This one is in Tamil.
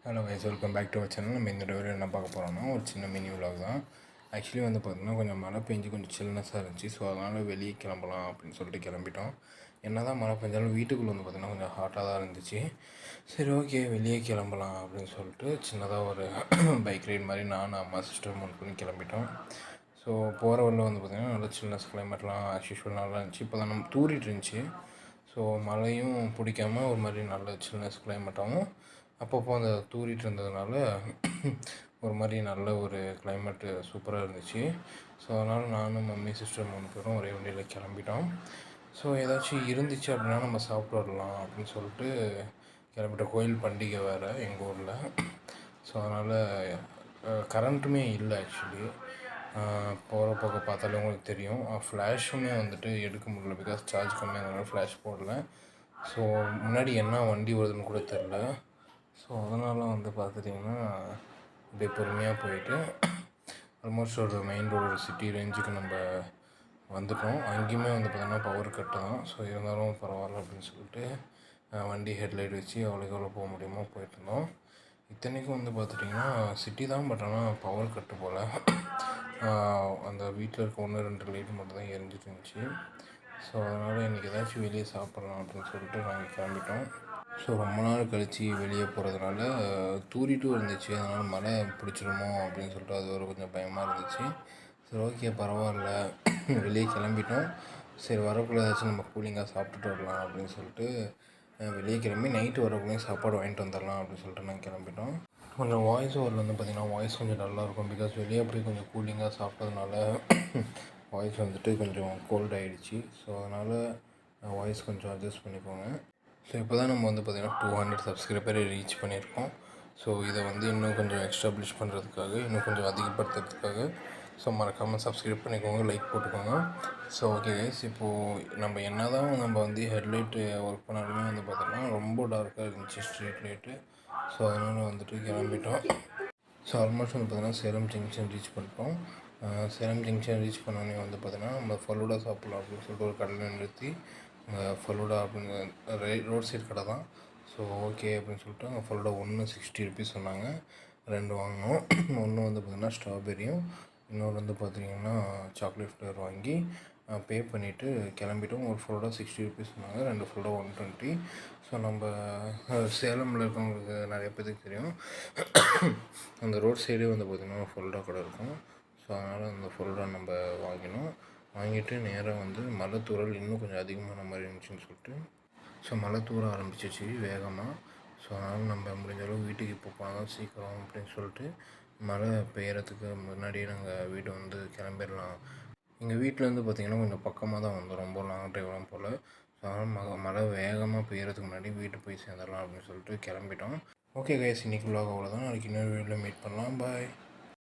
Hello guys, welcome back to our channel. நம்ம இந்த வீடியோ என்ன பார்க்க போகிறோம்னா ஒரு சின்ன மினி விலாக் தான். ஆக்சுவலி வந்து பார்த்திங்கன்னா கொஞ்சம் மழை பெஞ்சு கொஞ்சம் சில்னஸாக இருந்துச்சு. ஸோ அதனால் வெளியே கிளம்பலாம் அப்படின்னு சொல்லிட்டு கிளம்பிட்டோம். என்ன தான் மழை பெஞ்சாலும் வீட்டுக்குள்ளே வந்து பார்த்திங்கன்னா கொஞ்சம் ஹாட்டாக தான் இருந்துச்சு. சரி, ஓகே வெளியே கிளம்பலாம் அப்படின்னு சொல்லிட்டு சின்னதாக ஒரு பைக் ரைட் மாதிரி நான் அம்மா சிஸ்டர் மூணு பண்ணி கிளம்பிட்டோம். ஸோ போகிற வழியில் வந்து பார்த்திங்கன்னா நல்ல சில்னஸ் கிளைமேட்லாம் ஆஸ்யூஷுவல் நல்லா இருந்துச்சு. இப்போ தான் நம்ம தூரிட்டு இருந்துச்சு. ஸோ மழையும் பிடிக்காமல் ஒரு மாதிரி நல்ல சில்னஸ் கிளைமேட்டாகவும் அப்பப்போ அந்த தூரிட்டு இருந்ததுனால ஒரு மாதிரி நல்ல ஒரு கிளைமேட்டு சூப்பராக இருந்துச்சு. ஸோ அதனால் நானும் மம்மி சிஸ்டர் மூணு பேரும் ஒரே வண்டியில் கிளம்பிட்டோம். ஸோ ஏதாச்சும் இருந்துச்சு அப்படின்னா நம்ம சாப்பிட்டு வரலாம் அப்படின்னு சொல்லிட்டு கிளம்பிட்டோம். கோயில் பண்டிகை வேறு எங்கள் ஊரில். ஸோ அதனால் கரண்ட்டுமே இல்லை. ஆக்சுவலி போகிற பக்கம் பார்த்தாலே உங்களுக்கு தெரியும். ஃப்ளாஷுமே வந்துட்டு எடுக்க முடியல, பிகாஸ் சார்ஜ் கம்மியாக இருந்ததுனால ஃப்ளாஷ் போடல. ஸோ முன்னாடி என்ன வண்டி வருதுன்னு கூட தெரில. ஸோ அதனால் வந்து பார்த்துட்டிங்கன்னா அப்படியே பொறுமையாக போயிட்டு ஆல்மோஸ்ட் ஒரு மெயின் ரோடு ஒரு சிட்டி ரேஞ்சுக்கு நம்ம வந்துட்டோம். அங்கேயுமே வந்து பார்த்திங்கன்னா பவர் கட்டு தான். ஸோ இருந்தாலும் பரவாயில்ல அப்படின்னு சொல்லிட்டு வண்டி ஹெட்லைட் வச்சு அவ்வளோக்கு எவ்வளோ போக முடியுமோ போயிட்டுருந்தோம். இத்தனைக்கும் வந்து பார்த்துட்டிங்கன்னா சிட்டி தான், பட் ஆனால் பவர் கட்டு போல் அந்த வீட்டில் இருக்க 1-2 லைட்டு மட்டும் தான் எரிஞ்சிட்டு இருந்துச்சு. ஸோ அதனால் இன்றைக்கி ஏதாச்சும் வெளியே சாப்பிட்லாம் அப்படின்னு சொல்லிட்டு நாங்கள் கிளம்பிட்டோம். ஸோ ரொம்ப நாள் கழித்து வெளியே போகிறதுனால தூரிட்டும் இருந்துச்சு. அதனால் மழை பிடிச்சிருமோ அப்படின்னு சொல்லிட்டு அது ஒரு கொஞ்சம் பயமாக இருந்துச்சு. சரி, ஓகே பரவாயில்ல வெளியே கிளம்பிட்டோம். சரி, வரக்குள்ளே ஏதாச்சும் நம்ம கூலிங்காக சாப்பிட்டுட்டு வரலாம் அப்படின்னு சொல்லிட்டு வெளியே கிளம்பி நைட்டு வரக்குள்ளேயும் சாப்பாடு வாங்கிட்டு வந்துடலாம் அப்படின்னு சொல்லிட்டு நாங்கள் கிளம்பிட்டோம். கொஞ்சம் வாய்ஸ் ஓவரில் வந்து பார்த்திங்கன்னா வாய்ஸ் கொஞ்சம் நல்லாயிருக்கும். பிகாஸ் வெளியே அப்படியே கொஞ்சம் கூலிங்காக சாப்பிட்டதுனால வாய்ஸ் வந்துட்டு கொஞ்சம் கோல்ட் ஆகிடுச்சு. ஸோ அதனால் வாய்ஸ் கொஞ்சம் அட்ஜஸ்ட் பண்ணிக்கோங்க. ஸோ இப்போ தான் நம்ம வந்து பார்த்திங்கன்னா 200 சப்ஸ்கிரைபரை ரீச் பண்ணியிருக்கோம். ஸோ இதை வந்து இன்னும் கொஞ்சம் எக்ஸ்டாப்ளிஷ் பண்ணுறதுக்காக, இன்னும் கொஞ்சம் அதிகப்படுத்துறதுக்காக ஸோ மறக்காமல் சப்ஸ்கிரைப் பண்ணிக்கோங்க, லைக் போட்டுக்கோங்க. ஸோ ஓகே கைஸ், இப்போது நம்ம என்ன தான் நம்ம வந்து ஹெட்லைட்டு ஒர்க் பண்ணாலுமே வந்து பார்த்திங்கன்னா ரொம்ப டார்க்காக இருந்துச்சு ஸ்ட்ரீட் லைட்டு. ஸோ அதனால் வந்துட்டு கிளம்பிட்டோம். ஸோ ஆல்மோஸ்ட் வந்து பார்த்திங்கன்னா சேலம் ஜங்ஷன் ரீச் பண்ணிட்டோம். சேலம் ஜங்ஷன் ரீச் பண்ணோடனே வந்து பார்த்திங்கன்னா நம்ம ஃபலூடா சாப்பிட்லாம் அப்படின்னு சொல்லிட்டு ஒரு கடையில் நிறுத்தி ஃபலூடா அப்படின்னு ரோட் சைடு கடை தான். ஸோ ஓகே அப்படின்னு சொல்லிட்டு அங்கே ஃபலூடா ஒன்று 60 ருபீஸ் சொன்னாங்க. 2 வாங்கினோம். ஒன்று வந்து பார்த்திங்கன்னா ஸ்ட்ராபெரியும், இன்னொன்று வந்து பார்த்திங்கன்னா சாக்லேட் ஃப்ளேவர் வாங்கி பே பண்ணிவிட்டு கிளம்பிட்டோம். ஒரு ஃபலூடா 60 ருபீஸ் சொன்னாங்க, 2 ஃபலூடா 120. ஸோ நம்ம சேலமில் இருக்கவங்களுக்கு நிறைய பேருக்கு தெரியும், அந்த ரோட் சைடே வந்து பார்த்திங்கன்னா ஃபலூடா கடை இருக்கும். ஸோ அதனால் அந்த ஃபலூடா நம்ம வாங்கிட்டு நேராக வந்து மலை தூறல் இன்னும் கொஞ்சம் அதிகமான மாதிரி இருந்துச்சுன்னு சொல்லிட்டு ஸோ மழை தூர ஆரம்பிச்சிச்சு வேகமாக. ஸோ அதனால் நம்ம முடிஞ்ச அளவு வீட்டுக்கு இப்போ போனால் சீக்கிரம் அப்படின்னு சொல்லிட்டு மழை பெய்யறதுக்கு முன்னாடியே நாங்கள் வீடு வந்து கிளம்பிடலாம். எங்கள் வீட்டிலேருந்து பார்த்திங்கன்னா கொஞ்சம் பக்கமாக தான் வந்தோம், ரொம்ப லாங் ட்ரைவ்லாம் போல். ஸோ அதனால் மழை வேகமாக பெய்யறதுக்கு முன்னாடி வீட்டு போய் சேர்ந்துடலாம் அப்படின்னு சொல்லிட்டு கிளம்பிட்டோம். ஓகே கைஸ், இன்றைக்கி விலாக் அவ்வளோதான். நாளைக்கு இன்னொரு வீடியோவில் மீட் பண்ணலாம். பாய்.